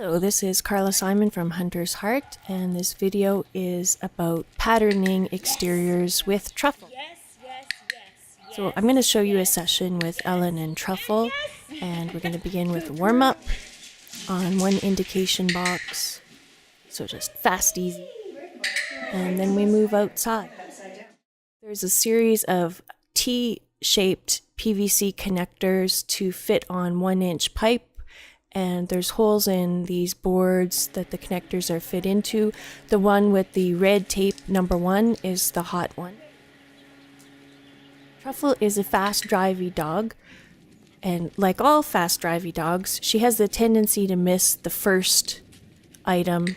Hello, this is Carla Simon from Hunter's Heart, and this video is about patterning exteriors with Truffle. So I'm going to show you a session with Ellen and Truffle, and we're going to begin with a warm-up on one indication box. So just fast, easy. And then we move outside. There's a series of T-shaped PVC connectors to fit on 1-inch pipe. And there's holes in these boards that the connectors are fit into. The one with the red tape number 1 is the hot one. Truffle is a fast drivey dog, and like all fast drivey dogs, she has the tendency to miss the first item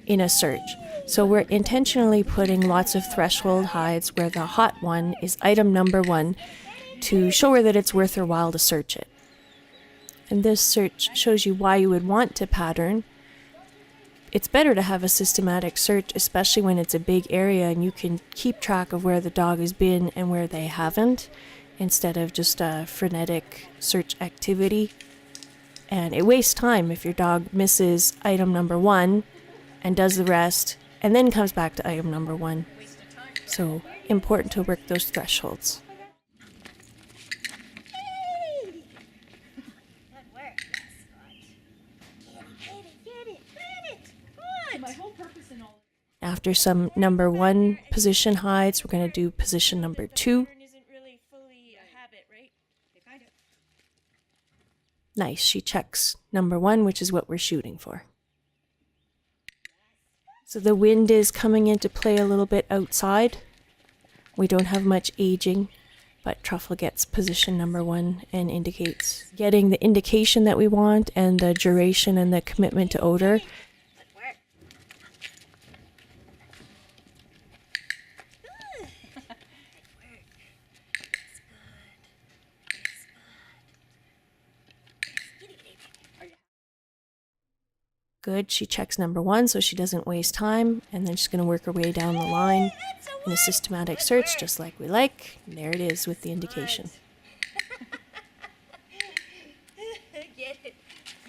in a search. So we're intentionally putting lots of threshold hides where the hot one is item number 1 to show her that it's worth her while to search it. And this search shows you why you would want to pattern. It's better to have a systematic search, especially when it's a big area and you can keep track of where the dog has been and where they haven't, instead of just a frenetic search activity. And it wastes time if your dog misses item number 1 and does the rest and then comes back to item number 1. So important to work those thresholds. After some number 1 position hides, we're going to do position number 2. Nice, she checks number 1, which is what we're shooting for. So the wind is coming into play a little bit outside. We don't have much aging, but Truffle gets position number 1 and indicates getting the indication that we want and the duration and the commitment to odor. Good, she checks number 1 so she doesn't waste time, and then she's going to work her way down the line in a systematic search just like we like. And there it is with the indication.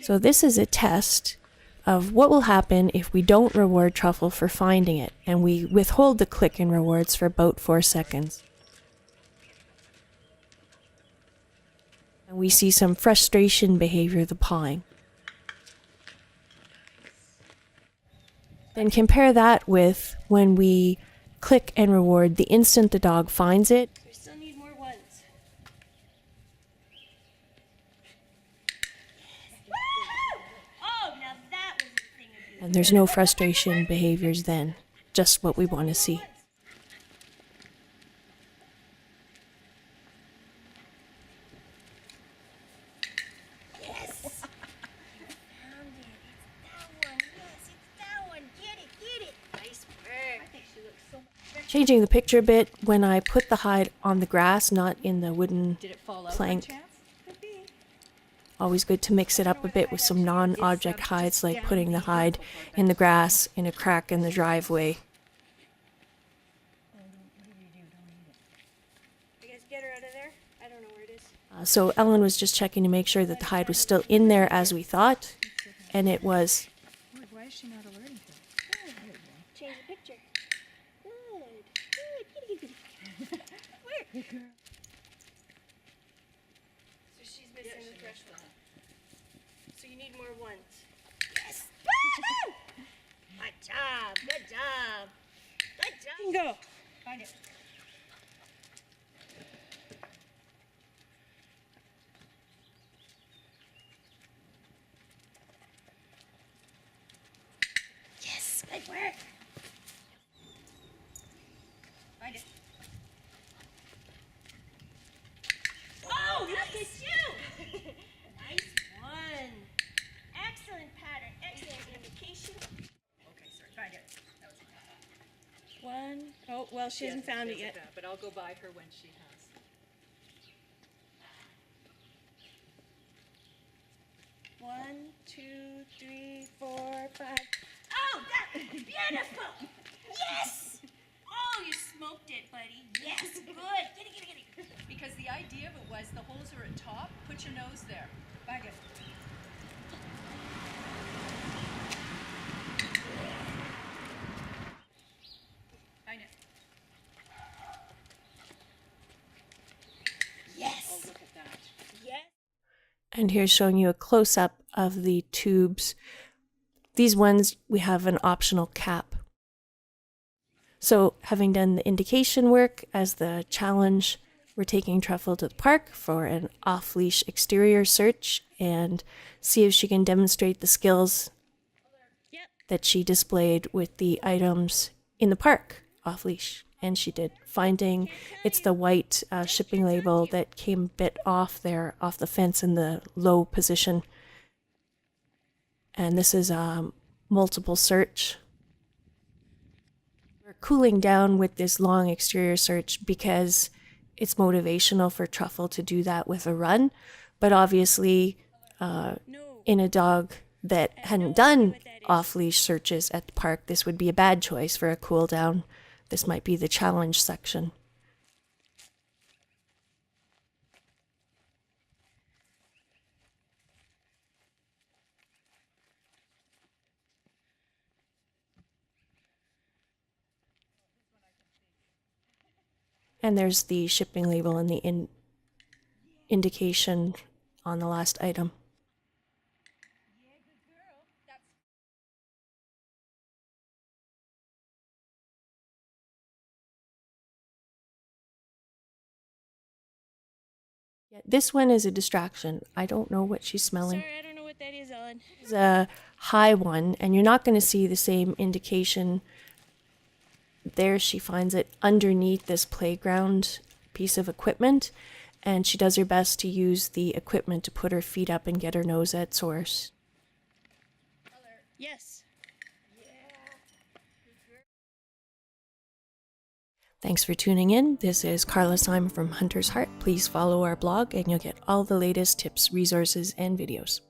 So this is a test of what will happen if we don't reward Truffle for finding it, and we withhold the click and rewards for about 4 seconds. And we see some frustration behavior, the pawing. Then compare that with when we click and reward the instant the dog finds it. We still need more ones. Oh, now that was a thing of beauty. And there's no frustration behaviors then, just what we want to see. Changing the picture a bit, when I put the hide on the grass, not in the wooden plank. Always good to mix it up a bit with some non-object hides, like putting the hide in the grass in a crack in the driveway. You guys get her out of there? I don't know where it is. So Ellen was just checking to make sure that the hide was still in there as we thought, and it was. Why is she not alerting her? Change the picture. Where? So she's missing the threshold. So you need more ones. Yes! Good job! Good job! Good job! Go! Find it. Yes! Good work! Find it. Oh, look at you! Nice one. Excellent pattern. Excellent indication. Okay, sorry. Find it. That was One. Oh, well, she hasn't found it yet. but I'll go by her when she has. One, two, three, 4, 5. Oh, that's beautiful! Yes! Oh, you smoked it, buddy. Yes, good. Get it. Because the idea of it was the holes are at top. Put your nose there. Back it. And here's showing you a close-up of the tubes. These ones, we have an optional cap. So having done the indication work as the challenge, we're taking Truffle to the park for an off-leash exterior search and see if she can demonstrate the skills that she displayed with the items in the park off-leash. And she did. Finding, it's the white shipping label that came a bit off there, off the fence in the low position. And this is a multiple search. We're cooling down with this long exterior search because it's motivational for Truffle to do that with a run. But obviously, in a dog that hadn't done off-leash searches at the park, this would be a bad choice for a cool down. This might be the challenge section. And there's the shipping label and the indication on the last item. Yeah, this one is a distraction. I don't know what she's smelling. Sorry, I don't know what that is on. It's a high one, and you're not going to see the same indication. There she finds it underneath this playground piece of equipment, and she does her best to use the equipment to put her feet up and get her nose at source. Yes. Thanks for tuning in. This is Carla Simon from Hunter's Heart. Please follow our blog and you'll get all the latest tips, resources, and videos.